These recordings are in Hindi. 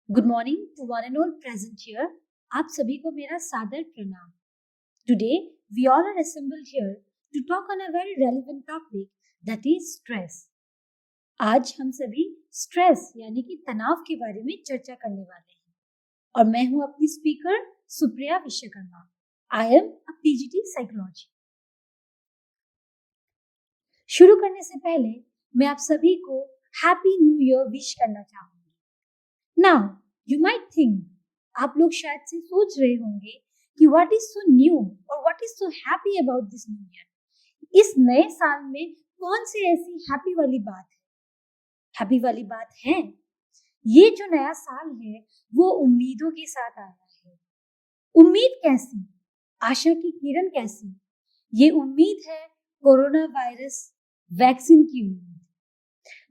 Good morning to one and all present here. आप सभी को मेरा सादर प्रणाम। Today we all are assembled here to talk on a very relevant topic, that is stress. आज हम सभी स्ट्रेस यानी कि तनाव के बारे में चर्चा करने वाले हैं और मैं हूं अपनी speaker Supriya Vishwakarma. I am a PGT psychology. शुरू करने से पहले मैं आप सभी को हैप्पी न्यू ईयर विश करना चाहूंगी। Now, you might think, आप लोग शायद से सोच रहे होंगे कि what is so new or what is so happy about this new year? इस नए साल में कौन सी ऐसी हैप्पी वाली बात है? हैप्पी वाली बात है, ये जो नया साल है वो उम्मीदों के साथ आया है। उम्मीद कैसी? आशा की किरण कैसी? ये उम्मीद है कोरोना वायरस वैक्सीन की उम्मीद।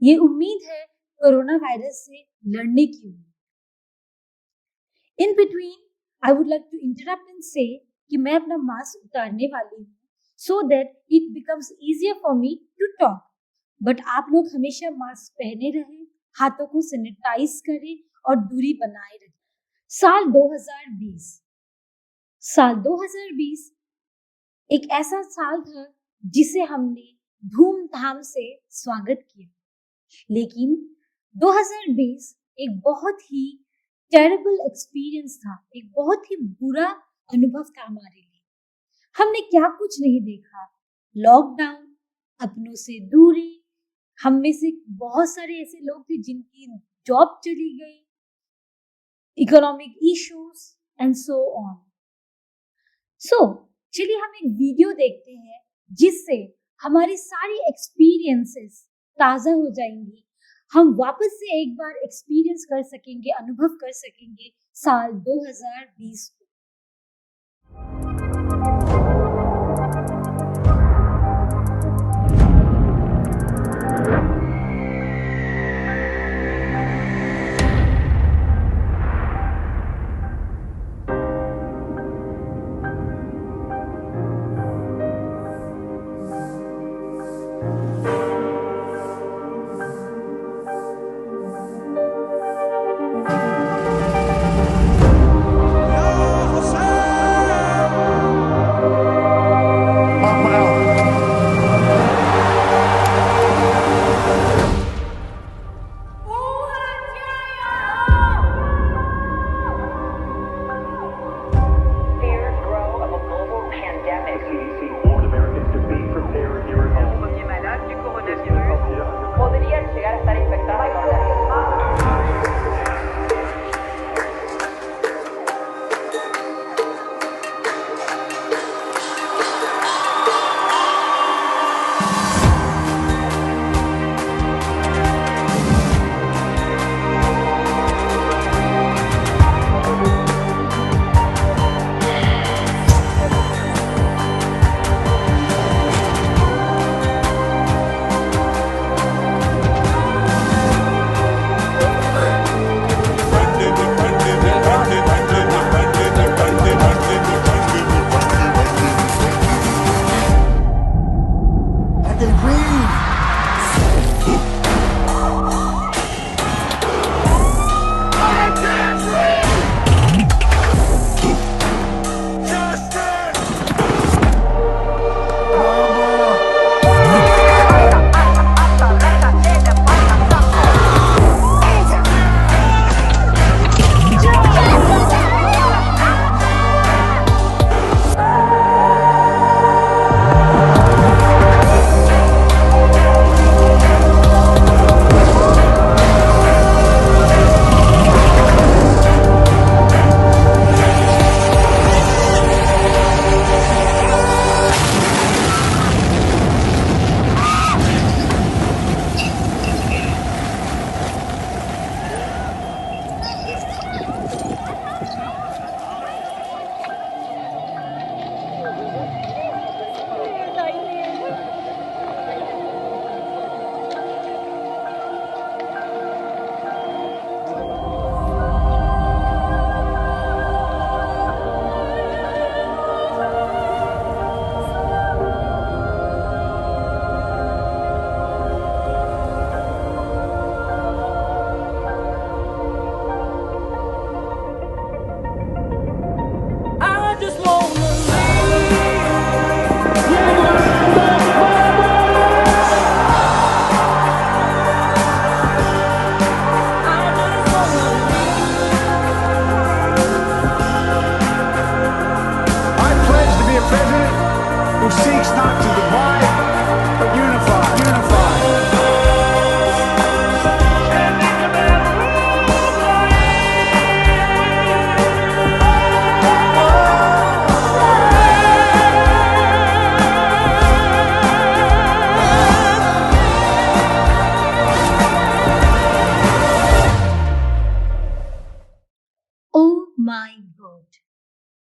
ये उम्मीद है कोरोना वायरस से लड़ने की उम्मीद। In between I would like to interrupt and say कि मैं अपना मास्क उतारने वाली हूँ so that it becomes easier for me to talk. But आप लोग हमेशा मास्क पहने रहें, हाथों को सैनिटाइज करें और दूरी बनाए रखें। साल 2020 एक ऐसा साल था जिसे हमने धूमधाम से स्वागत किया, लेकिन 2020 एक बहुत ही टेरेबल एक्सपीरियंस था, एक बहुत ही बुरा अनुभव था हमारे लिए। हमने क्या कुछ नहीं देखा, लॉकडाउन, अपनों से दूरी, हम में से बहुत सारे ऐसे लोग थे जिनकी जॉब चली गई, economic issues and so on. So चलिए हम एक वीडियो देखते हैं जिससे हमारी सारी एक्सपीरियंसेस ताजा हो जाएंगी। हम वापस से एक बार एक्सपीरियंस कर सकेंगे, अनुभव कर सकेंगे साल 2020 को।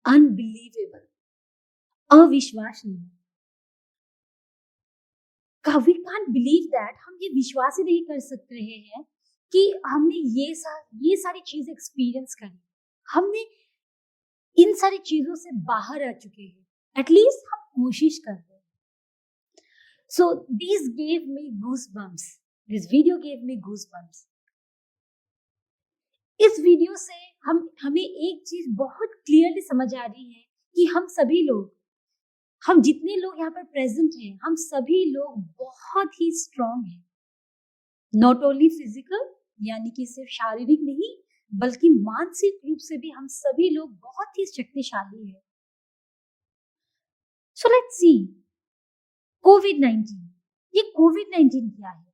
अनबिलीवेबल, अविश्वसनीय। वी कांट बिलीव दैट, हम ये विश्वास ही नहीं कर सक रहे हैं कि हमने ये सारी चीजें एक्सपीरियंस करी, हमने इन सारी चीजों से बाहर आ चुके हैं, एटलीस्ट हम कोशिश कर रहे हैं। So this gave me goosebumps, this video gave me goosebumps. इस वीडियो से हमें एक चीज बहुत क्लियरली समझ आ रही है कि हम सभी लोग, हम जितने लोग यहाँ पर प्रेजेंट हैं, हम सभी लोग बहुत ही स्ट्रांग हैं, नॉट ओनली फिजिकल, यानी कि सिर्फ शारीरिक नहीं, बल्कि मानसिक रूप से भी हम सभी लोग बहुत ही शक्तिशाली हैं। सो लेट्स सी कोविड-19। ये कोविड-19 क्या है?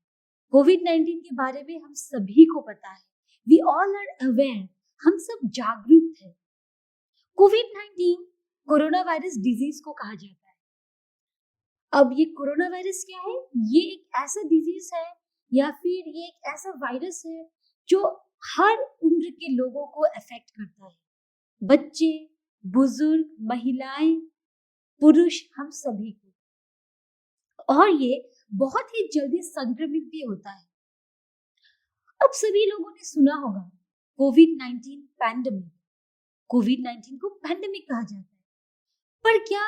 कोविड-19 के बारे में हम सभी को पता है, वी ऑल आर अवेयर, हम सब जागरूक थे। कोविड-19 कोरोना वायरस डिजीज को कहा जाता है। अब ये कोरोना वायरस क्या है? ये एक ऐसा डिजीज है या फिर ये एक ऐसा वायरस है जो हर उम्र के लोगों को अफेक्ट करता है, बच्चे, बुजुर्ग, महिलाएं, पुरुष, हम सभी को। और ये बहुत ही जल्दी संक्रमित भी होता है। अब सभी लोगों ने सुना होगा कोविड-19 पैंडेमिक, कोविड-19 को पैंडेमिक कहा जाता है। पर क्या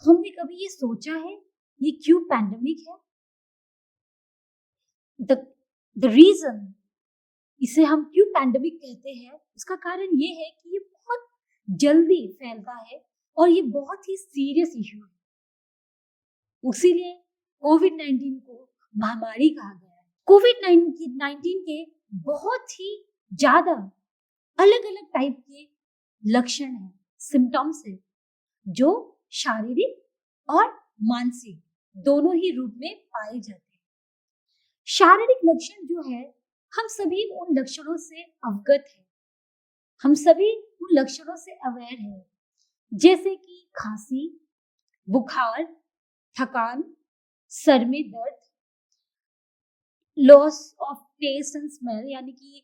हमने कभी ये सोचा है ये क्यों पैंडेमिक है? द रीजन इसे हम क्यों पैंडेमिक कहते हैं, उसका कारण ये है कि ये बहुत जल्दी फैलता है और ये बहुत ही सीरियस इशू है। उसीलिए कोविड-19 को महामारी कहा गया है। कोविड-19 के बहुत ही ज्यादा अलग अलग टाइप के लक्षण हैं, सिम्टम्स हैं, जो शारीरिक और मानसिक दोनों ही रूप में पाए जाते हैं। शारीरिक लक्षण जो है, हम सभी उन लक्षणों से अवगत हैं, हम सभी उन लक्षणों से अवेयर हैं, जैसे कि खांसी, बुखार, थकान, सर में दर्द, loss of taste and smell, यानी कि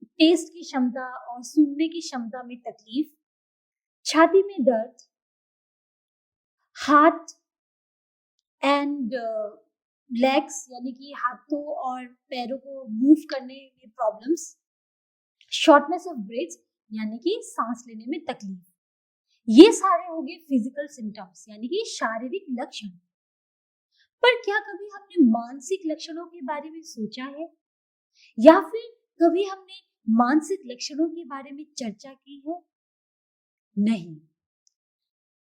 टेस्ट की क्षमता और सूंघने की क्षमता में तकलीफ, छाती में दर्द, हाथ एंड लेग्स, यानी कि हाथों और पैरों को मूव करने में प्रॉब्लम्स, शॉर्टनेस ऑफ ब्रेथ, यानी कि सांस लेने में तकलीफ। ये सारे हो गए फिजिकल सिम्टम्स, यानी कि शारीरिक लक्षण। पर क्या कभी हमने मानसिक लक्षणों के बारे में सोचा है, या फिर कभी हमने मानसिक लक्षणों के बारे में चर्चा की है? नहीं।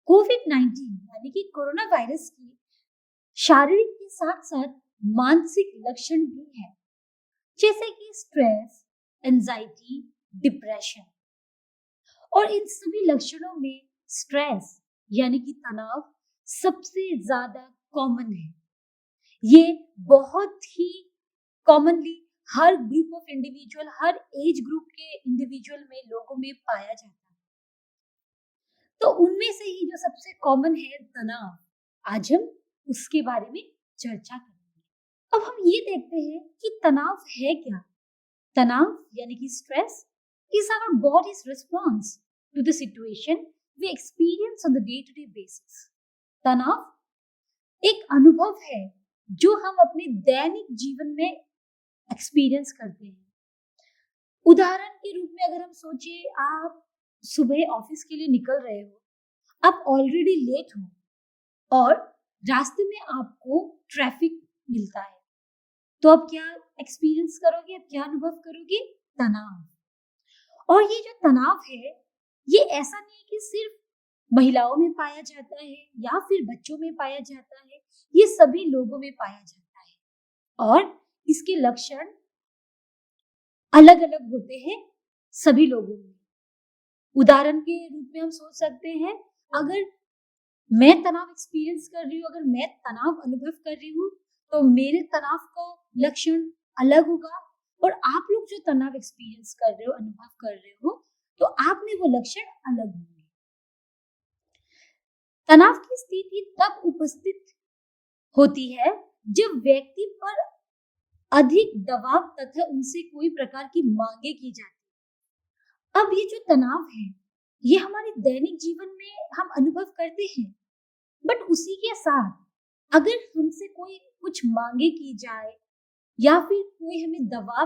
कोविड-19 यानी कि कोरोना वायरस की शारीरिक के साथ साथ मानसिक लक्षण भी है, जैसे कि स्ट्रेस, एंजाइटी, डिप्रेशन। और इन सभी लक्षणों में स्ट्रेस यानी कि तनाव सबसे ज्यादा कॉमन है। ये बहुत ही कॉमनली हर ग्रुप ऑफ इंडिविजुअल, हर एज ग्रुप के इंडिविजुअल में, लोगों में पाया जाता है। तो उनमें से ही जो सबसे कॉमन है तनाव, आज हम उसके बारे में चर्चा करेंगे। अब हम ये देखते हैं कि तनाव है क्या। तनाव यानी कि stress is our body's response to the situation we experience on the day-to-day basis. तनाव एक अनुभव है जो हम अपने दैनिक जीवन में एक्सपीरियंस करते हैं। उदाहरण के रूप में अगर हम सोचे, आप सुबह ऑफिस के लिए निकल रहे हो, आप ऑलरेडी लेट हो और रास्ते में आपको ट्रैफिक मिलता है, तो अब क्या एक्सपीरियंस करोगे, अब क्या अनुभव करोगे? तनाव। और ये जो तनाव है, ये ऐसा नहीं कि सिर्फ महिलाओं में पाया जाता है या फिर बच्चों में पाया जाता है, ये सभी लोगों में पाया जाता है और इसके लक्षण अलग अलग होते हैं सभी लोगों में। उदाहरण के रूप में हम सोच सकते हैं, अगर मैं तनाव एक्सपीरियंस कर रही हूँ, अगर मैं तनाव अनुभव कर रही हूँ, तो मेरे तनाव का लक्षण अलग होगा, और आप लोग जो तनाव एक्सपीरियंस कर रहे हो, अनुभव कर रहे हो, तो आप में वो लक्षण अलग होंगे। तनाव की स्थिति तब उपस्थित होती है जब व्यक्ति पर अधिक दबाव तथा उनसे कोई प्रकार की मांगे की जाती है। अब ये जो तनाव है, ये हमारे दैनिक जीवन में हम अनुभव करते हैं। बट उसी के साथ अगर हमसे कोई कुछ मांगे की जाए या फिर कोई हमें दबाव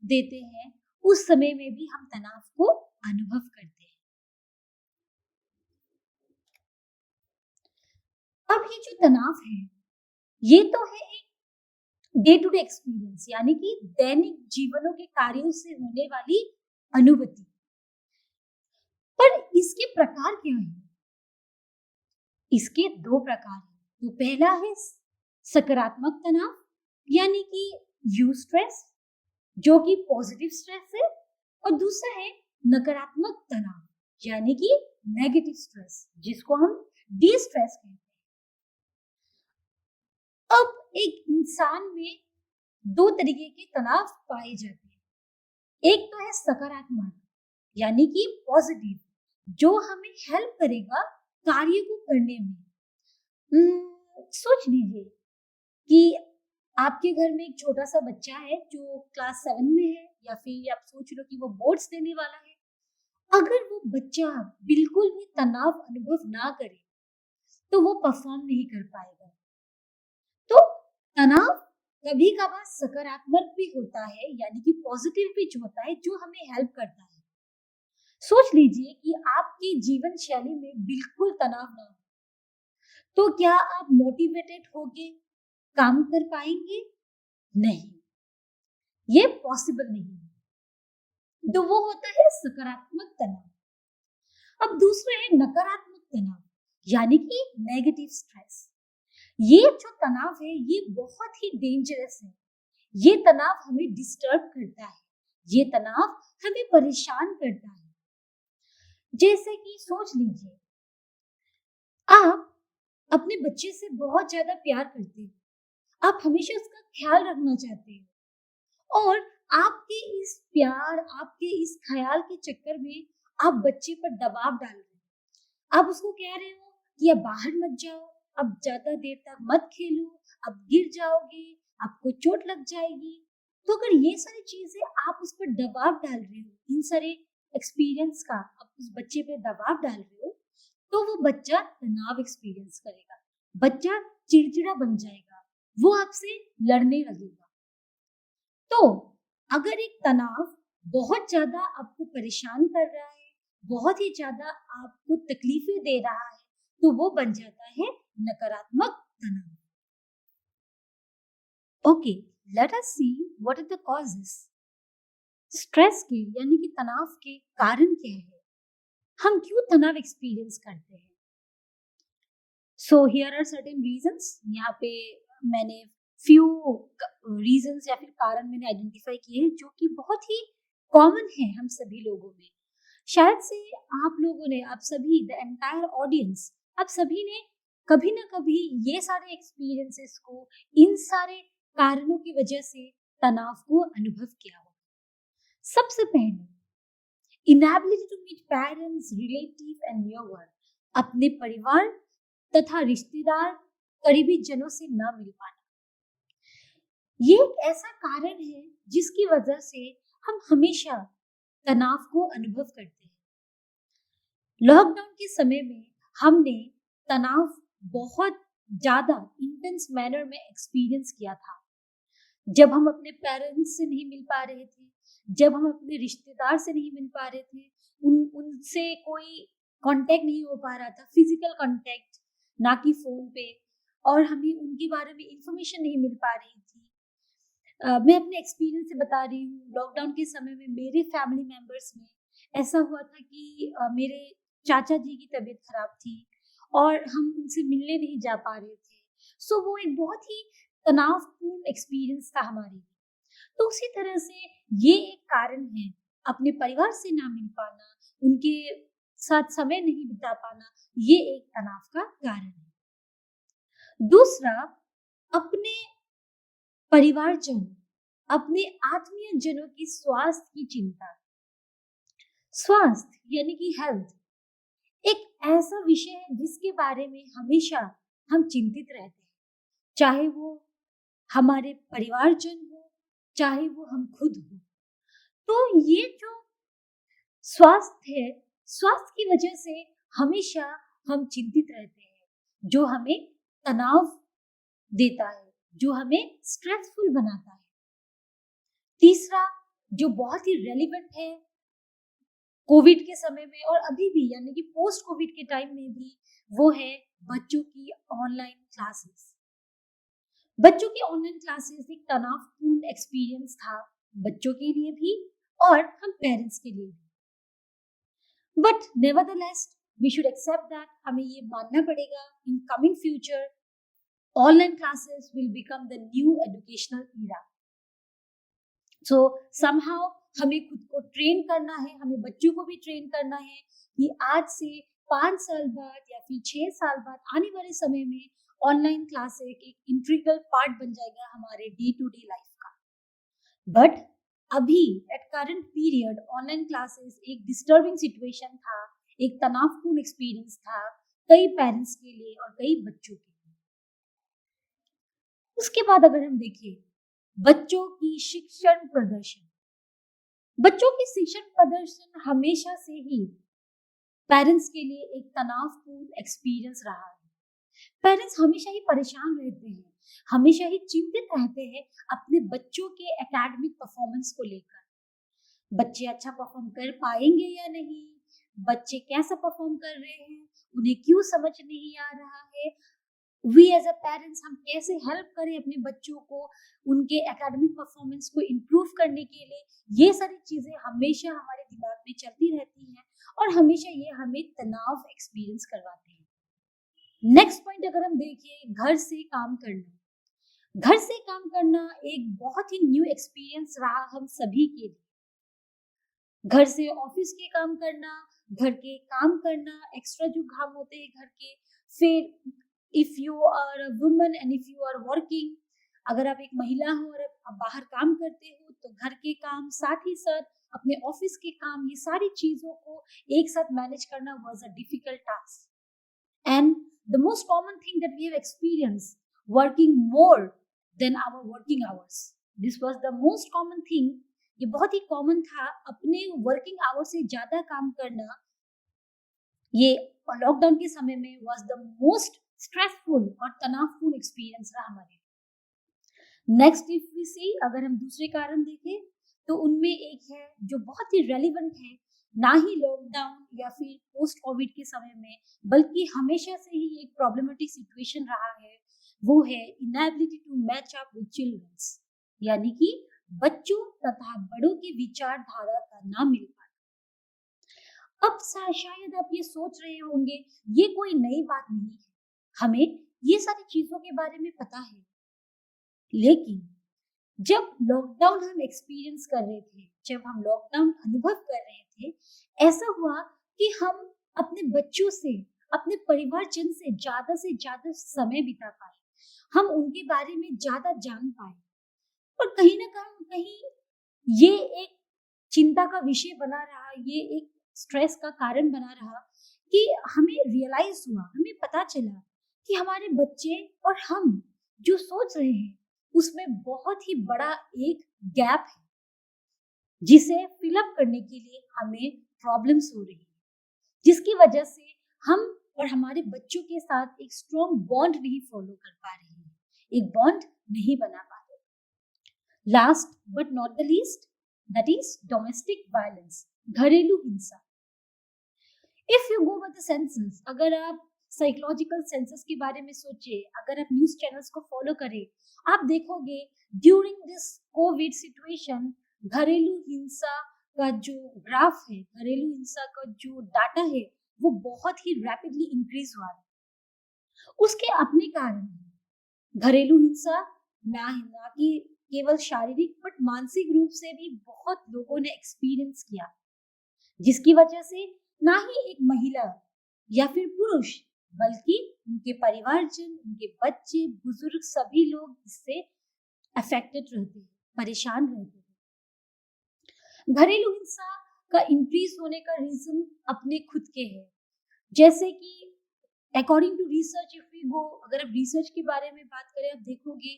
देते हैं, उस समय में भी हम तनाव को अनुभव करते हैं। अब ये जो तनाव है, ये तो है एक डे टू डे एक्सपीरियंस, यानी कि दैनिक जीवनों के कार्यों से होने वाली अनुभूति। पर इसके प्रकार क्या है? इसके दो प्रकार हैं। तो पहला है सकारात्मक तनाव, यानी कि यू स्ट्रेस, जो कि पॉजिटिव स्ट्रेस है, और दूसरा है नकारात्मक तनाव, यानी कि नेगेटिव स्ट्रेस, जिसको हम डी स्ट्रेस कहते हैं। अब एक इंसान में दो तरीके के तनाव पाए जाते हैं। एक तो है सकारात्मक, यानी कि पॉजिटिव, जो हमें हेल्प करेगा कार्य को करने में। सोच लीजिए कि आपके घर में एक छोटा सा बच्चा है जो क्लास 7 में है, या फिर आप सोच लो कि वो बोर्ड्स देने वाला है। अगर वो बच्चा बिल्कुल भी तनाव अनुभव ना करे तो वो परफॉर्म नहीं कर पाएगा। तो तनाव कभी कभार सकारात्मक भी होता है, यानी कि पॉजिटिव भी होता है, जो हमें हेल्प करता है। सोच लीजिए कि आपकी जीवन शैली में बिल्कुल तनाव ना हो, तो क्या आप मोटिवेटेड होके काम कर पाएंगे? नहीं, ये पॉसिबल नहीं है। तो वो होता है सकारात्मक तनाव। अब दूसरा है नकारात्मक तनाव, यानी कि नेगेटिव स्ट्रेस। ये जो तनाव है, ये बहुत ही डेंजरस है। ये तनाव हमें डिस्टर्ब करता है, ये तनाव हमें परेशान करता है। जैसे कि सोच लीजिए, आप अपने बच्चे से बहुत ज्यादा प्यार करते हैं, आप हमेशा उसका ख्याल रखना चाहते हैं, और आपके इस प्यार, आपके इस ख्याल के चक्कर में आप बच्चे पर दबाव डाल रहे हैं। आप उसको कह रहे हो कि अब बाहर मत जाओ, अब ज्यादा देर तक मत खेलो, अब गिर जाओगे, आपको चोट लग जाएगी। तो अगर ये सारी चीजें आप उस पर दबाव डाल रहे हो, इन सारे एक्सपीरियंस का आप उस बच्चे पे दबाव डाल रहे हो, तो वो बच्चा तनाव एक्सपीरियंस करेगा, बच्चा चिड़चिड़ा बन जाएगा, वो आपसे लड़ने लगेगा। तो अगर एक तनाव बहुत ज्यादा आपको परेशान कर रहा है, बहुत ही ज्यादा आपको तकलीफें दे रहा है, तो वो बन जाता है नकारात्मक तनाव। Okay, let us see what are the causes. Stress के, यानी कि तनाव के कारण क्या है, हम क्यों तनाव एक्सपीरियंस करते हैं? So here are certain reasons. यहाँ पे मैंने फ्यू रीजंस या फिर कारण मैंने आइडेंटिफाई किए हैं, जो कि बहुत ही कॉमन है हम सभी लोगों में। शायद से आप लोगों ने, आप सभी, द एंटायर ऑडियंस, आप सभी ने कभी ना कभी ये सारे एक्सपीरियंसेस को, इन सारे कारणों की वजह से तनाव को अनुभव किया होगा। सबसे पहले, inability to meet parents, relative and near one. अपने परिवार तथा रिश्तेदार, करीबी जनों से ना मिल पाना, ये एक ऐसा कारण है जिसकी वजह से हम हमेशा तनाव को अनुभव करते हैं। लॉकडाउन के समय में हमने तनाव बहुत ज्यादा इंटेंस मैनर में एक्सपीरियंस किया था। जब हम अपने पेरेंट्स से नहीं मिल पा रहे थे, जब हम अपने रिश्तेदार से नहीं मिल पा रहे थे, उनसे कोई कांटेक्ट नहीं हो पा रहा था, फिजिकल कांटेक्ट, ना कि फोन पे, और हमें उनके बारे में इंफॉर्मेशन नहीं मिल पा रही थी। मैं अपने एक्सपीरियंस से बता रही हूँ। लॉकडाउन के समय में मेरे फैमिली मेंबर्स में ऐसा हुआ था कि मेरे चाचा जी की तबीयत खराब थी और हम उनसे मिलने नहीं जा पा रहे थे। सो वो एक बहुत ही तनावपूर्ण एक्सपीरियंस था हमारे लिए। तो उसी तरह से ये एक कारण है, अपने परिवार से ना मिल पाना, उनके साथ समय नहीं बिता पाना, ये एक तनाव का कारण है। दूसरा, अपने परिवारजन, अपने आत्मीय जनों की स्वास्थ्य की चिंता। स्वास्थ्य यानी कि हेल्थ एक ऐसा विषय है जिसके बारे में हमेशा हम चिंतित रहते हैं, चाहे वो हमारे परिवारजन हो, चाहे वो हम खुद हो। तो ये जो स्वास्थ्य है, स्वास्थ्य की वजह से हमेशा हम चिंतित रहते हैं, जो हमें तनाव देता है, जो हमें स्ट्रेसफुल बनाता है। तीसरा जो बहुत ही रेलिवेंट है कोविड के समय में और अभी भी, यानी कि पोस्ट कोविड के टाइम में भी, वो है बच्चों की ऑनलाइन क्लासेस। बच्चों की ऑनलाइन क्लासेस एक तनावपूर्ण एक्सपीरियंस था, बच्चों के लिए भी और हम पेरेंट्स के लिए भी। But nevertheless we should accept that, हमें ये मानना पड़ेगा in coming future online classes will become the new educational era. So somehow हमें खुद को ट्रेन करना है, हमें बच्चों को भी ट्रेन करना है कि आज से 5 साल बाद या फिर 6 साल बाद आने वाले समय में ऑनलाइन क्लास एक इंटीग्रल पार्ट बन जाएगा हमारे डे टू डे लाइफ का। बट अभी at current period online classes एक डिस्टर्बिंग सिचुएशन था, एक तनावपूर्ण एक्सपीरियंस था कई पेरेंट्स के लिए और कई बच्चों के लिए। उसके बाद अगर हम देखें बच्चों की शिक्षण प्रदर्शन, बच्चों की शिक्षण प्रदर्शन हमेशा से ही पेरेंट्स के लिए एक तनावपूर्ण एक्सपीरियंस रहा है। पेरेंट्स हमेशा ही परेशान रहते हैं, हमेशा ही चिंतित रहते हैं अपने बच्चों के एकेडमिक परफॉर्मेंस को लेकर। बच्चे अच्छा परफॉर्म कर पाएंगे या नहीं, बच्चे कैसा परफॉर्म कर रहे हैं, उन्हें क्यों समझ नहीं आ रहा है, वी एज अ पेरेंट्स हम कैसे हेल्प करें अपने बच्चों को उनके एकेडमिक परफॉर्मेंस को इम्प्रूव करने के लिए। ये सारी चीजें हमेशा हमारे दिमाग में चलती रहती हैं और हमेशा ये हमें तनाव एक्सपीरियंस करवाते हैं। नेक्स्ट पॉइंट अगर हम देखें, घर से काम करना। घर से काम करना एक बहुत ही न्यू एक्सपीरियंस रहा हम सभी के लिए। घर से ऑफिस के काम करना, घर के काम करना, एक्स्ट्रा जो काम होते हैं घर के, फिर if you are a woman and if you are working, अगर आप एक महिला हो और आप बाहर काम करते हो तो घर के काम साथ ही साथ अपने ऑफिस के काम, ये सारी चीजों को एक साथ मैनेज करना was a difficult task. And the most common thing that we have experience working more than our working hours, this was the most common thing. ये बहुत ही कॉमन था, अपने वर्किंग आवर से ज्यादा काम करना ये लॉकडाउन के समय में वाज द मोस्ट स्ट्रेसफुल और तनावपूर्ण एक्सपीरियंस रहा हमारे। नेक्स्ट इफ वी सी, अगर हम दूसरे कारण देखें तो उनमें एक है जो बहुत ही रेलिवेंट है, ना ही लॉकडाउन या फिर पोस्ट कोविड के समय में, बल्कि हमेशा से ही एक प्रॉब्लमेटिक सिचुएशन रहा है, वो है inability to match up with childrens, यानी कि बच्चों तथा बड़ों की विचारधारा का ना मिल पाना। अब शायद आप ये सोच रहे होंगे ये कोई नई बात नहीं है, हमें ये सारी चीजों के बारे में पता है, लेकिन जब लॉकडाउन हम एक्सपीरियंस कर रहे थे, जब हम लॉकडाउन अनुभव कर रहे थे, ऐसा हुआ कि हम अपने बच्चों से, अपने परिवारजन से ज्यादा समय बिता पाए, हम उनके बारे में ज्यादा जान पाए। और कहीं ना कहीं ये एक चिंता का विषय बना रहा, ये एक स्ट्रेस का कारण बना रहा कि हमें रियलाइज हुआ, हमें पता चला कि हमारे बच्चे और हम जो सोच रहे हैं उसमें बहुत ही बड़ा एक गैप है, जिसे फिलअप करने के लिए हमें प्रॉब्लम्स हो रही है, जिसकी वजह से हम और हमारे बच्चों के साथ एक स्ट्रॉन्ग बॉन्ड नहीं फॉलो कर पा रहे हैं, एक बॉन्ड नहीं बना पा रहे। Last but not the least, that is domestic violence, घरेलू हिंसा। If you go with the census, अगर आप साइकोलॉजिकल सेंसस के बारे में सोचे, अगर आप न्यूज चैनल्स को फॉलो करें, आप देखोगे ड्यूरिंग दिस कोविड सिचुएशन घरेलू हिंसा का जो ग्राफ है, घरेलू हिंसा का जो डाटा है, वो बहुत ही रैपिडली इंक्रीज हुआ है। उसके अपने कारण है। घरेलू हिंसा ना कि केवल शारीरिक बट मानसिक रूप से भी बहुत लोगों ने एक्सपीरियंस किया, जिसकी वजह से ना ही एक महिला या फिर पुरुष, बल्कि उनके परिवारजन, उनके बच्चे, बुजुर्ग, सभी लोग इससे अफेक्टेड रहते हैं, परेशान रहते हैं। घरेलू हिंसा का इंक्रीज होने का रीजन अपने खुद के हैं, जैसे कि according to research, if we go, अगर आप रिसर्च के बारे में बात करें, आप देखोगे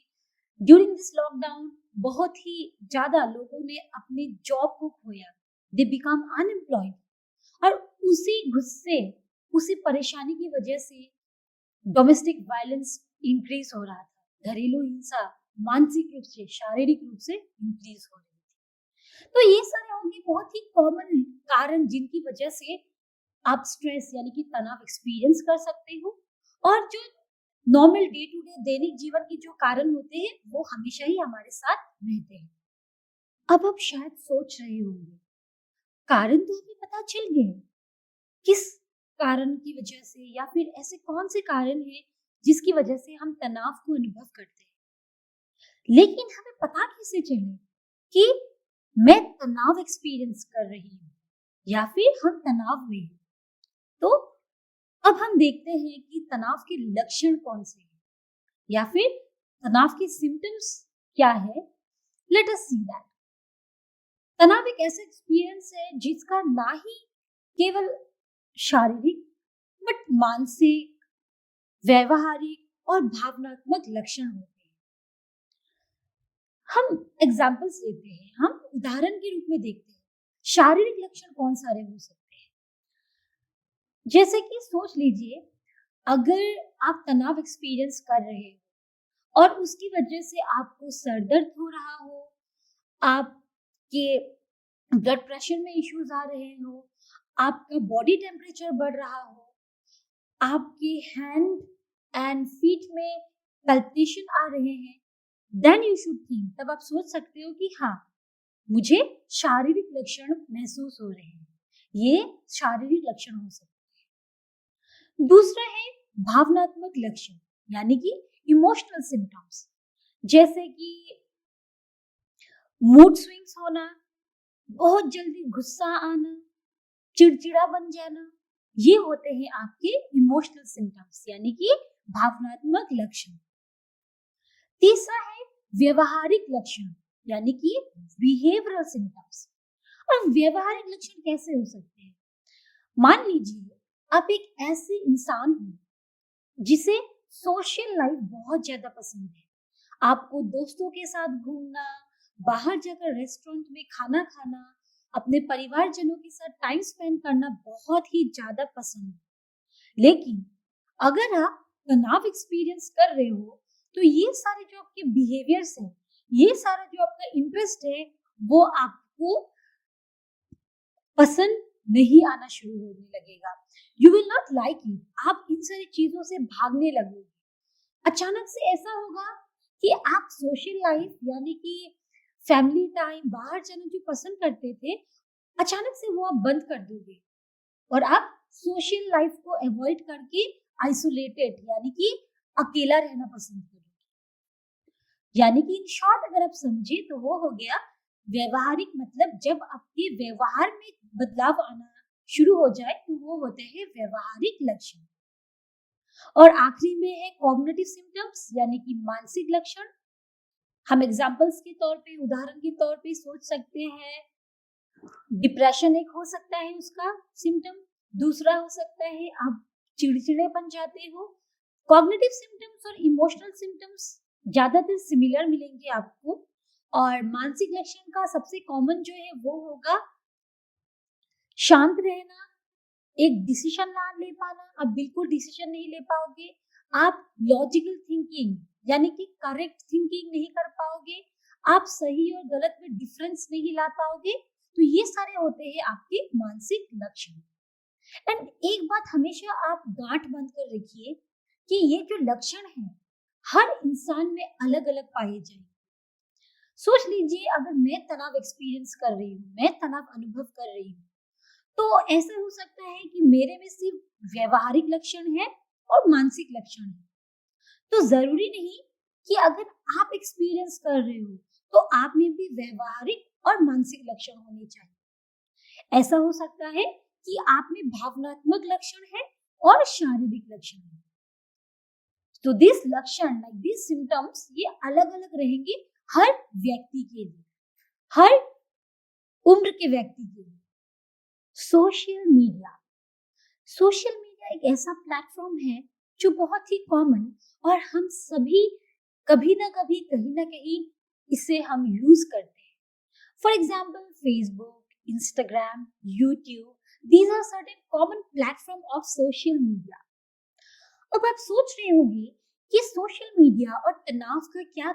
ड्यूरिंग दिस लॉकडाउन बहुत ही ज्यादा लोगों ने अपने जॉब को खोया, दे बिकम अनएम्प्लॉयड, और उसी गुस्से, उसी परेशानी की वजह से डोमेस्टिक वायलेंस इंक्रीज हो रहा था, घरेलू हिंसा मानसिक रूप से, शारीरिक रूप से इंक्रीज हो रही थी। तो ये सारे होंगे बहुत ही कॉमन कारण जिनकी वजह से आप स्ट्रेस यानी कि तनाव एक्सपीरियंस कर सकते हो। और जो नॉर्मल डे टू डे दैनिक जीवन के जो कारण होते हैं वो हमेशा ही हमारे साथ रहते हैं। अब आप शायद सोच रहे होंगे, कारण तो हमें पता चल गए, किस कारण की वजह से या फिर ऐसे कौन से कारण हैं जिसकी वजह से हम तनाव को अनुभव करते हैं, लेकिन हमें पता कैसे चले कि मैं तनाव एक्सपीरियंस कर रही हूँ या फिर हम तनाव में हैं। तो अब हम देखते हैं कि तनाव के लक्षण कौन से हैं या फिर तनाव के सिम्टम्स क्या है। Late us see that. तनाव एक ऐसा एक्सपीरियंस है जिसका ना ही केवल शारीरिक बट मानसिक, व्यवहारिक और भावनात्मक लक्षण होते हैं। हम एग्जाम्पल्स लेते हैं, हम उदाहरण के रूप में देखते हैं शारीरिक लक्षण कौन सारे हो सकते हैं। जैसे कि सोच लीजिए, अगर आप तनाव एक्सपीरियंस कर रहे हो और उसकी वजह से आपको सर दर्द हो रहा हो, आपके ब्लड प्रेशर में इश्यूज आ रहे हो, आपका बॉडी टेम्परेचर बढ़ रहा हो, आपके हैंड एंड फीट में पल्पिटेशन आ रहे हैं, देन यू शुड थिंक, तब आप सोच सकते हो कि हाँ, मुझे शारीरिक लक्षण महसूस हो रहे हैं। ये शारीरिक लक्षण हो सकते हैं। दूसरा है भावनात्मक लक्षण यानी कि इमोशनल सिम्टम्स, जैसे कि मूड स्विंग्स होना, बहुत जल्दी गुस्सा आना, चिड़चिड़ा बन जाना, ये होते हैं आपके इमोशनल सिम्टम्स यानी कि भावनात्मक लक्षण। तीसरा है व्यवहारिक लक्षण यानी कि बिहेवियरल सिम्टम्स। और व्यवहारिक लक्षण कैसे हो सकते हैं? मान लीजिए आप एक ऐसे इंसान हो जिसे सोशल लाइफ बहुत ज्यादा पसंद है, आपको दोस्तों के साथ घूमना, बाहर जाकर रेस्टोरेंट में खाना खाना, अपने परिवारजनों के साथ टाइम स्पेंड करना बहुत ही ज्यादा पसंद है। लेकिन अगर आप तनाव एक्सपीरियंस कर रहे हो तो ये सारे जो आपके बिहेवियर्स हैं, ये सारा जो आपका इंटरेस्ट है, वो आपको पसंद नहीं आना शुरू होने लगेगा। You will not like it. आप इन सारी चीजों से भागने लगोगे। अचानक से ऐसा होगा कि आप सोशल लाइफ यानी कि फैमिली टाइम, बाहर जाना जो पसंद करते थे, अचानक से वो आप बंद कर दोगे और आप सोशल लाइफ को अवॉइड करके आइसोलेटेड यानी कि अकेला रहना पसंद करोगे। यानी कि इन शॉर्ट अगर आप समझे तो वो हो गया व्यवहारिक, मतलब जब आपके व्यवहार में बदलाव आना शुरू हो जाए तो वो होते हैं व्यवहारिक लक्षण। और आखिरी में है कॉग्निटिव सिम्टम्स यानी कि मानसिक लक्षण। हम एग्जांपल्स के तौर पे, उदाहरण के तौर पे सोच सकते हैं, डिप्रेशन एक हो सकता है उसका सिम्टम, दूसरा हो सकता है आप चिड़चिड़े बन जाते हो। कॉग्निटिव सिम्टम्स और इमोशनल सिम्टम्स ज्यादातर सिमिलर मिलेंगे आपको। और मानसिक लक्षण का सबसे कॉमन जो है वो होगा शांत रहना, एक डिसीजन ना ले पाना, आप बिल्कुल डिसीजन नहीं ले पाओगे, आप लॉजिकल थिंकिंग यानी कि करेक्ट थिंकिंग नहीं कर पाओगे, आप सही और गलत में डिफरेंस नहीं ला पाओगे। तो ये सारे होते हैं आपके मानसिक लक्षण। एंड एक बात हमेशा आप गांठ बंद कर रखिए कि ये जो लक्षण है हर इंसान में अलग अलग पाए जाएंगे। सोच लीजिए, अगर मैं तनाव एक्सपीरियंस कर रही हूँ, मैं तनाव अनुभव कर रही हूँ, तो ऐसा हो सकता है कि मेरे में सिर्फ व्यवहारिक लक्षण है और मानसिक लक्षण है। तो जरूरी नहीं कि अगर आप एक्सपीरियंस कर रहे हो तो आप में भी व्यवहारिक और मानसिक लक्षण होने चाहिए। ऐसा हो सकता है कि आप में भावनात्मक लक्षण है और शारीरिक लक्षण है। तो दिस लक्षण लाइक दिस सिम्टम्स ये अलग अलग रहेंगे हर व्यक्ति के लिए, हर उम्र के व्यक्ति के लिए। सोशल मीडिया एक ऐसा प्लेटफॉर्म है जो बहुत ही कॉमन और हम सभी कभी ना कभी कहीं ना कहीं इसे हम यूज करते हैं। For example Facebook, Instagram, YouTube, These are certain common platform of social media. अब आप सोच रहे होंगे कि सोशल मीडिया और तनाव का क्या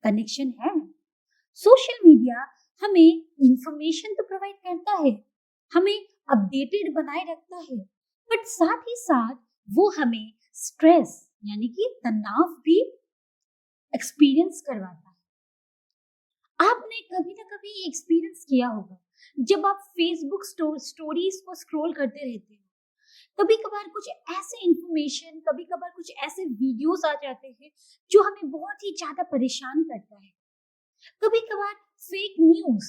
कनेक्शन है। सोशल मीडिया हमें इंफॉर्मेशन तो प्रोवाइड करता है, हमें अपडेटेड बनाए रखता है, बट साथ ही साथ वो हमें स्ट्रेस यानी कि तनाव भी एक्सपीरियंस करवाता है। आपने कभी ना कभी एक्सपीरियंस किया होगा, जब आप फेसबुक स्टोरीज को स्क्रॉल करते रहते हो, कभी कभार कुछ ऐसे इंफॉर्मेशन, कभी कभार कुछ ऐसे वीडियोस आ जाते हैं जो हमें बहुत ही ज्यादा परेशान करता है। कभी कभार फेक न्यूज,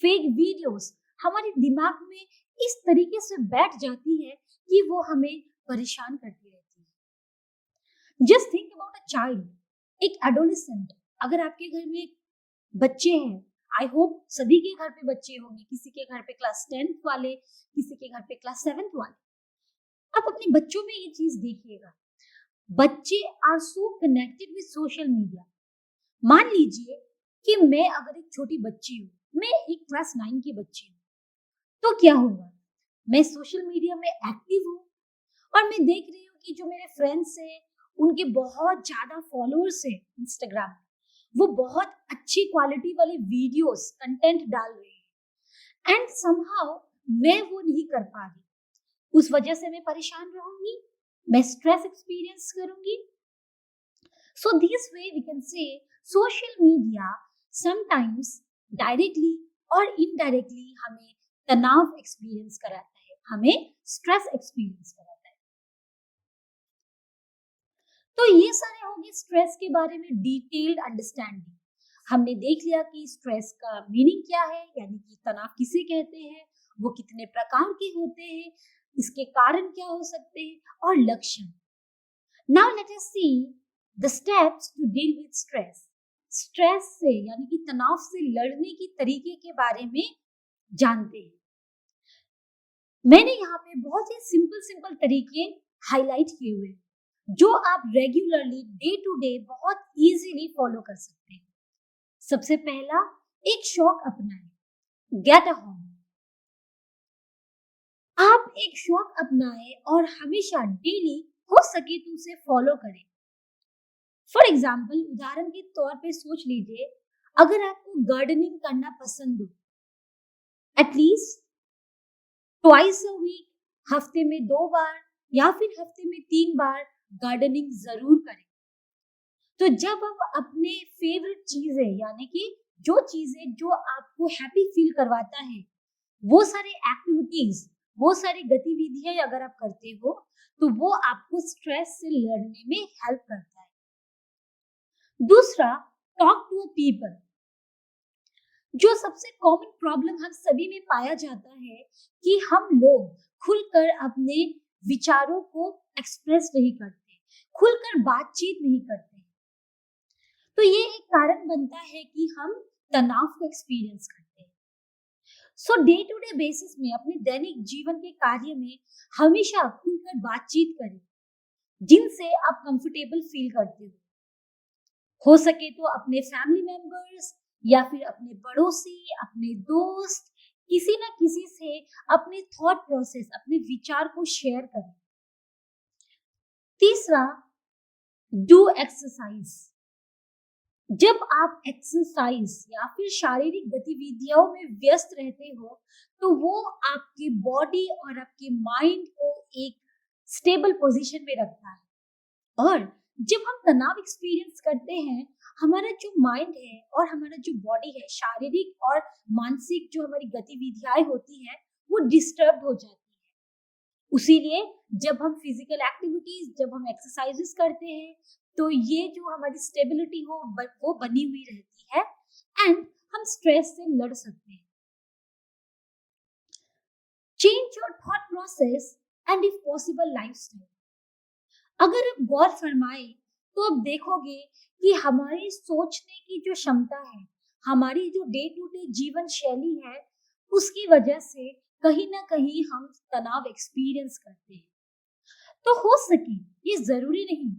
फेक वीडियोस हमारे दिमाग में इस तरीके से बैठ जाती है कि वो हमें परेशान करती रहती है। Just think about a child, एक एडोलेसेंट। अगर आपके घर में बच्चे हैं, आई होप सभी के घर पे बच्चे होंगे, किसी के घर पे क्लास 10th वाले, किसी के घर पे क्लास 7th वाले। आप अपने बच्चों में ये चीज देखिएगा, बच्चे are so connected with social media. मान लीजिए कि मैं अगर एक छोटी बच्ची हूँ, मैं एक क्लास 9 की बच्ची हूँ, तो क्या होगा, मैं सोशल मीडिया में एक्टिव हूँ और मैं देख रही हूँ कि जो मेरे फ्रेंड्स हैं उनके बहुत ज्यादा फॉलोअर्स हैं इंस्टाग्राम, वो बहुत अच्छी क्वालिटी वाले वीडियोस, कंटेंट डाल रहे हैं, एंड समहाउ मैं वो नहीं कर पा रही। उस वजह से मैं परेशान रहूंगी, मैं स्ट्रेस एक्सपीरियंस करूंगी। So this way we can say social media sometimes directly और इनडायरेक्टली हमें तनाव एक्सपीरियंस कराता है, हमें स्ट्रेस एक्सपीरियंस कराता है। तो ये सारे हो गए स्ट्रेस के बारे में डिटेल्ड अंडरस्टैंडिंग। हमने देख लिया कि स्ट्रेस का मीनिंग क्या है, यानी कि तनाव किसे कहते हैं, वो कितने प्रकार के होते हैं, इसके कारण क्या हो सकते हैं और लक्षण। Now let us see the steps to deal with stress. Stress से यानी कि तनाव से लड़ने की तरीके के बारे में जानते हैं। मैंने यहाँ पे बहुत ही सिंपल तरीके हाईलाइट किए हुए हैं जो आप रेगुलरली डे टू डे बहुत इजीली फॉलो कर सकते हैं। सबसे पहला, एक शौक अपनाएं, गेट अ हॉबी। आप एक शौक अपनाएं और हमेशा डेली हो सके तो उसे फॉलो करें। फॉर एग्जाम्पल, उदाहरण के तौर पे सोच लीजिए, अगर आपको गार्डनिंग करना पसंद हो, एटलीस्ट ट्वाइस अ वीक, हफ्ते में 2 बार या फिर हफ्ते में 3 बार गार्डनिंग जरूर करें। तो जब आप अपने फेवरेट चीजें, यानी कि जो चीजें जो आपको हैप्पी फील करवाता है, वो सारे एक्टिविटीज, वो सारी गतिविधियां अगर आप करते हो, तो वो आपको स्ट्रेस से लड़ने में हेल्प करता है। दूसरा, टॉक टू पीपल। जो सबसे कॉमन प्रॉब्लम हम सभी में पाया जाता है कि हम लोग खुलकर अपने विचारों को एक्सप्रेस नहीं करते, खुलकर बातचीत नहीं करते। तो ये एक कारण बनता है कि हम तनाव को एक्सपीरियंस करते हैं। सो डे टू डे बेसिस में अपने दैनिक जीवन के कार्य में हमेशा खुलकर बातचीत करें जिनसे आप कंफर्टेबल फील करते हो सके तो अपने फैमिली मेंबर्स या फिर अपने पड़ोसी, अपने दोस्त, किसी ना किसी से अपने थॉट प्रोसेस, अपने विचार को शेयर करें। तीसरा, डू एक्सरसाइज। जब आप एक्सरसाइज या फिर शारीरिक गतिविधियों में व्यस्त रहते हो, तो वो आपके बॉडी और आपके माइंड को एक स्टेबल पोजीशन में रखता है। और जब हम तनाव एक्सपीरियंस करते हैं, हमारा जो माइंड है और हमारा जो बॉडी है, शारीरिक और मानसिक जो हमारी गतिविधियां होती हैं, वो डिस्टर्ब हो जाती है। उसीलिए जब हम फिजिकल एक्टिविटीज, जब हम एक्सरसाइजेस करते हैं, तो ये जो हमारी स्टेबिलिटी हो वो बनी हुई रहती है एंड हम स्ट्रेस से लड़ सकते हैं। Change your thought process and if possible lifestyle. अगर आप गौर फरमाए तो आप देखोगे कि हमारी सोचने की जो क्षमता है, हमारी जो डे टू डे जीवन शैली है, उसकी वजह से कहीं ना कहीं हम तनाव एक्सपीरियंस करते हैं। तो हो सके, ये जरूरी नहीं,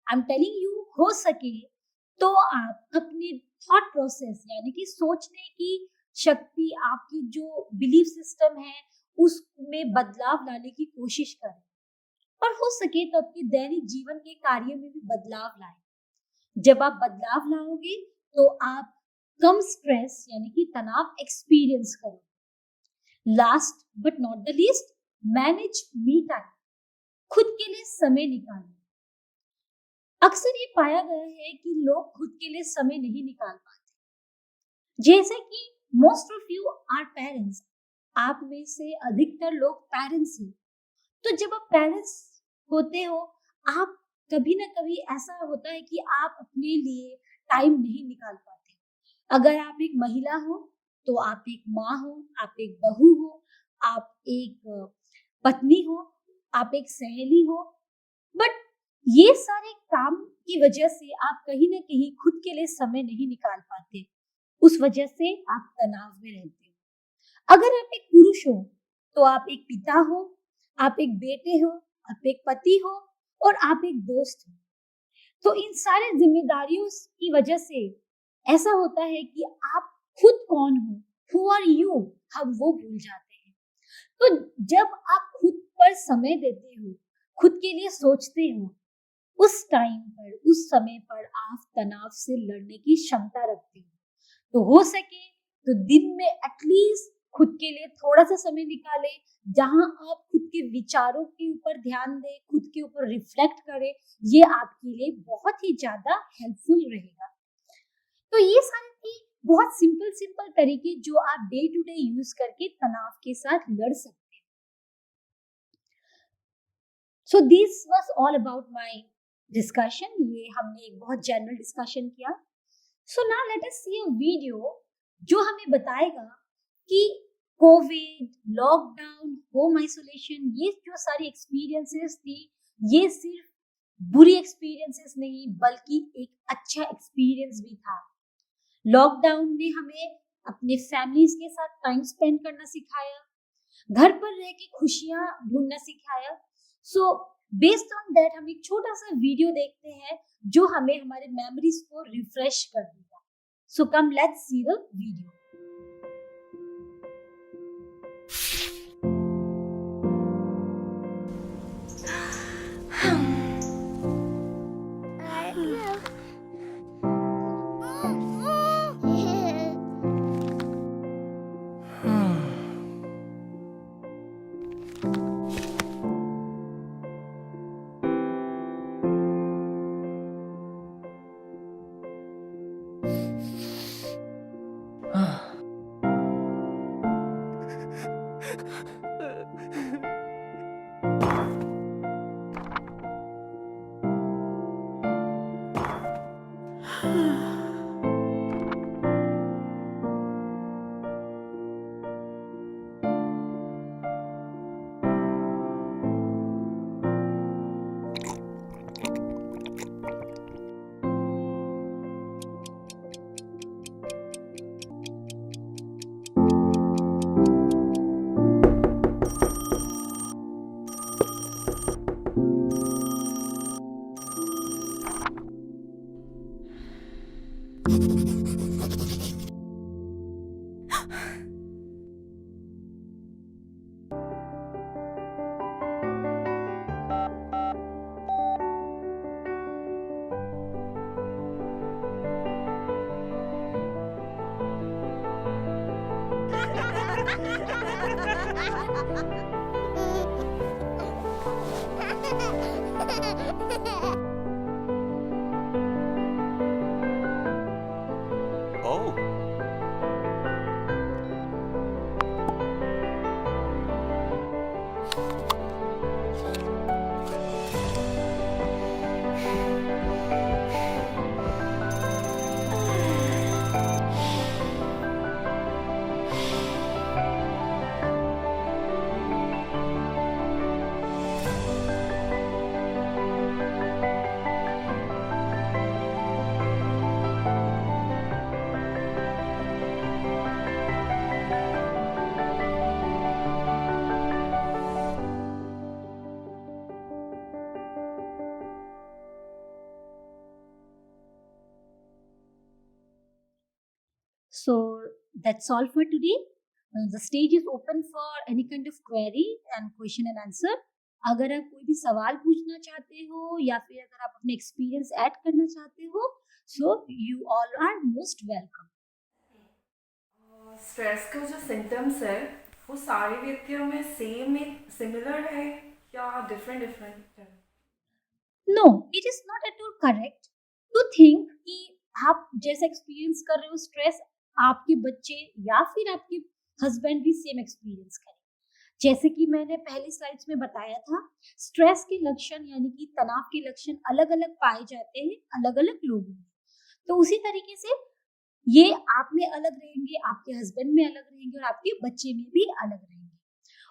आई एम टेलिंग यू, हो सके तो आप अपने थॉट प्रोसेस यानी कि सोचने की शक्ति, आपकी जो बिलीफ सिस्टम है उसमें बदलाव लाने की कोशिश करें और हो सके तो अपने दैनिक जीवन के कार्य में भी बदलाव लाएं। जब आप बदलाव लाओगे तो आप कम स्ट्रेस यानी कि तनाव एक्सपीरियंस करोगे। Last but not the least, manage me time. खुद के लिए समय निकालें। अक्सर ये पाया गया है कि लोग खुद के लिए समय नहीं निकाल पाते। जैसे कि most of you are parents, आप में से अधिकतर लोग पेरेंट्स हैं। तो जब आप पेरेंट्स होते हो, आप कभी ना कभी ऐसा होता है कि आप अपने लिए टाइम नहीं निकाल पाते। अगर आप एक महिला हो तो आप एक माँ हो, आप एक बहू हो, आप एक पत्नी हो, आप एक सहेली हो, बट ये सारे काम की वजह से आप कहीं ना कहीं खुद के लिए समय नहीं निकाल पाते। उस वजह से आप तनाव में रहते हो। अगर आप एक पुरुष हो तो आप एक पिता हो, आप एक बेटे हो, आप एक पति हो और आप एक दोस्त हो। तो इन सारे जिम्मेदारियों की वजह से ऐसा होता है कि आप खुद कौन हो, हु आर यू, हम वो भूल जाते हैं। तो जब आप खुद पर समय देते हो, खुद के लिए सोचते हो, उस टाइम पर, उस समय पर आप तनाव से लड़ने की क्षमता रखते हो। तो हो सके तो दिन में एटलीस्ट खुद के लिए थोड़ा सा समय निकालें, जहां आप खुद के विचारों के ऊपर ध्यान दें, खुद के ऊपर रिफ्लेक्ट करें। ये आपके लिए बहुत ही ज्यादा हेल्पफुल रहेगा। तो ये सारे थे बहुत सिंपल सिंपल तरीके जो आप डे टू डे यूज करके तनाव के साथ लड़ सकते हैं। So this was all about my discussion. ये हमने एक बहुत जनरल डिस्कशन किया। So now let us see a video जो हमें बताएगा कि कोविड, लॉकडाउन, होम आइसोलेशन, ये जो सारी एक्सपीरियंसेस थी, ये सिर्फ बुरी एक्सपीरियंसेस नहीं बल्कि एक अच्छा एक्सपीरियंस भी था। लॉकडाउन ने हमें अपने फैमिलीज के साथ टाइम स्पेंड करना सिखाया, घर पर रह के खुशियां ढूंढना सिखाया। सो बेस्ड ऑन दैट हम एक छोटा सा वीडियो देखते हैं जो हमें हमारे मेमोरीज को रिफ्रेश कर देगा। So come let's see the video. Oh. So That's all for today. The stage is open for any kind of query and question and answer. अगर आप कोई भी सवाल पूछना चाहते हो या फिर अगर आप अपने एक्सपीरियंस ऐड करना चाहते हो, so you all are most welcome. Stress के जो सिम्टम्स है वो सारे व्यक्तियों में सिमिलर है या डिफरेंट डिफरेंट है? No, it is not at all correct to think कि आप जैसा एक्सपीरियंस कर रहे हो स्ट्रेस, आपके बच्चे या फिर आपके हस्बैंड भी सेम एक्सपीरियंस करें. जैसे कि मैंने पहली स्लाइड्स में बताया था, स्ट्रेस के लक्षण यानी कि तनाव के लक्षण अलग अलग पाए जाते हैं अलग अलग लोगों में. तो उसी तरीके से ये आप में अलग रहेंगे, आपके हस्बैंड में अलग रहेंगे और आपके बच्चे में भी अलग रहेंगे.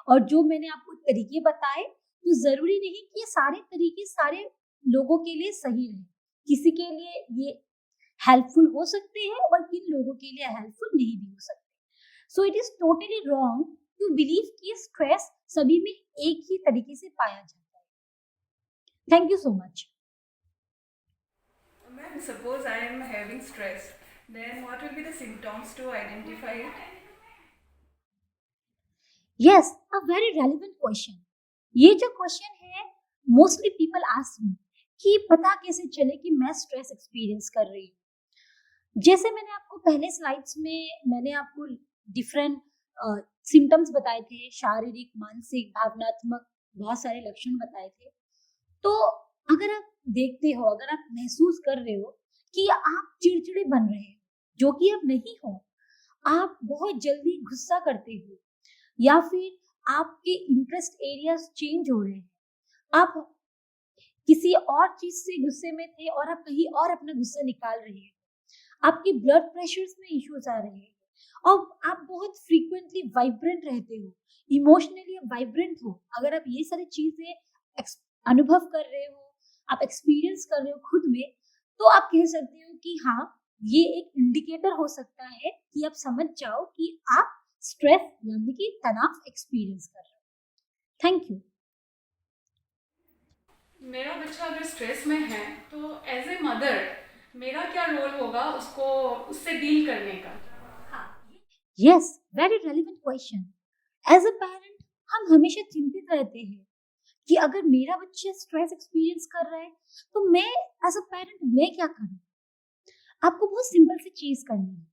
और जो मैंने आपको तरीके बताए, तो जरूरी नहीं कि ये सारे तरीके सारे लोगों के लिए सही रहे. किसी के लिए ये हेल्पफुल हो सकते हैं और किन लोगों के लिए हेल्पफुल नहीं भी हो सकते. So it is totally wrong to believe कि स्ट्रेस सभी में एक ही तरीके से पाया जाता है. Thank you so much. Ma'am, suppose I am having stress, then what will be the symptoms to identify it? Yes, a very relevant question. ये जो क्वेश्चन है मोस्टली पीपल आस्क मी कि पता कैसे चले कि मैं स्ट्रेस एक्सपीरियंस कर रही हूँ. जैसे मैंने आपको पहले स्लाइड्स में मैंने आपको डिफरेंट सिम्टम्स बताए थे, शारीरिक, मानसिक, भावनात्मक, बहुत सारे लक्षण बताए थे. तो अगर आप देखते हो, अगर आप महसूस कर रहे हो कि आप चिड़चिड़े बन रहे हो, जो कि आप नहीं हो, आप बहुत जल्दी गुस्सा करते हो या फिर आपके इंटरेस्ट एरियाज चेंज हो रहे हैं, आप किसी और चीज से गुस्से में थे और आप कहीं और अपना गुस्सा निकाल रहे हैं, आपके ब्लड प्रेशर्स में इश्यूज आ रहे हैं और आप बहुत फ्रीक्वेंटली वाइब्रेंट रहते हो, इमोशनली वाइब्रेंट हो. अगर आप ये सारी चीजें अनुभव कर रहे हो, आप एक्सपीरियंस कर रहे हो खुद में, तो आप कह सकते हो कि हाँ, ये एक इंडिकेटर हो सकता है कि आप समझ जाओ कि आप स्ट्रेस यानी कि तनाव एक्सपीरियंस कर रहे हो. Thank you. मेरा बच्चा अगर स्ट्रेस में है तो एज ए मदर मेरा क्या रोल होगा उसको उससे डील करने का? Yes, very relevant question. As a parent हम हमेशा चिंतित रहते हैं कि अगर मेरा बच्चा स्ट्रेस एक्सपीरियंस कर रहा है तो मैं एज अ पेरेंट मैं क्या करूं. आपको बहुत सिंपल सी चीज करनी है.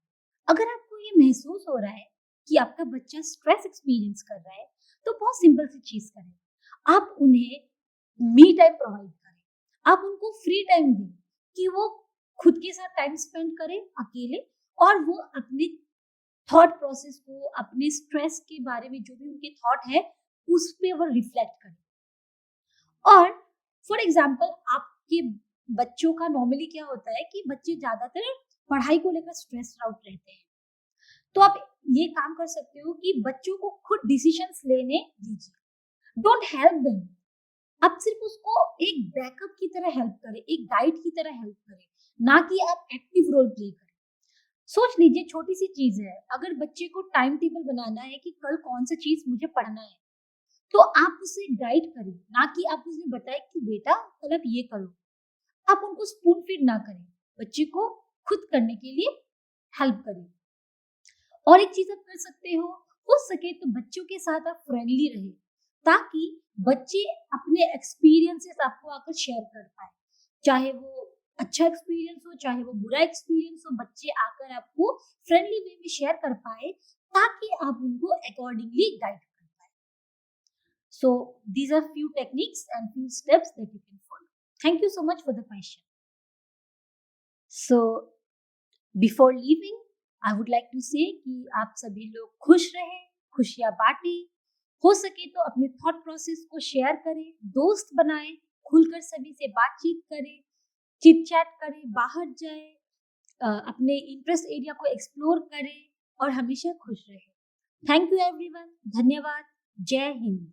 अगर आपको ये महसूस हो रहा है कि आपका बच्चा स्ट्रेस एक्सपीरियंस कर रहा है, तो बहुत सिंपल सी चीज करें. आप उन्हें मी टाइम प्रोवाइड करें, आप उनको फ्री टाइम दें कि वो खुद के साथ टाइम स्पेंड करें अकेले, और वो अपने थॉट प्रोसेस को, अपने स्ट्रेस के बारे में जो भी उनके थॉट है उस पे वो रिफ्लेक्ट करें. और फॉर एग्जाम्पल, आपके बच्चों का नॉर्मली क्या होता है कि बच्चे ज्यादातर पढ़ाई को लेकर स्ट्रेस आउट रहते हैं. तो आप ये काम कर सकते हो कि बच्चों को खुद डिसीजंस लेने दीजिए. Don't help them. आप सिर्फ उसको एक बैकअप की तरह हेल्प करें, एक गाइड की तरह हेल्प करें, ना कि आप एक्टिव रोल प्ले करें. सोच लीजिए, छोटी सी चीज है, अगर बच्चे को टाइम टेबल बनाना है कि कल कौन सा चीज मुझे पढ़ना है, तो आप उसे गाइड करें, ना कि आप उसे बताएं कि बेटा कल आप ये करो. आप उनको स्पून फीड ना करें, बच्चे को खुद करने के लिए हेल्प करें. और एक चीज आप कर सकते हो सके तो बच्चों के साथ आप फ्रेंडली रहे, ताकि बच्चे अपने एक्सपीरियंसेस आपको आकर शेयर कर पाए. चाहे वो अच्छा एक्सपीरियंस हो, चाहे वो बुरा एक्सपीरियंस हो, बच्चे आकर आपको फ्रेंडली वे में शेयर कर पाए, ताकि आप उनको अकॉर्डिंगली गाइड कर पाए. So these are few techniques and few steps that you can follow. Thank you so much for the question. So before leaving, I would like to say कि आप सभी लोग खुश रहें, खुशियां बांटें, हो सके तो अपने थॉट प्रोसेस को शेयर करें, दोस्त बनाएं, खुलकर सभी से बातचीत करें, चिट चैट करें, बाहर जाएं, अपने इंटरेस्ट एरिया को एक्सप्लोर करें और हमेशा खुश रहें. Thank you everyone. धन्यवाद. जय हिंद.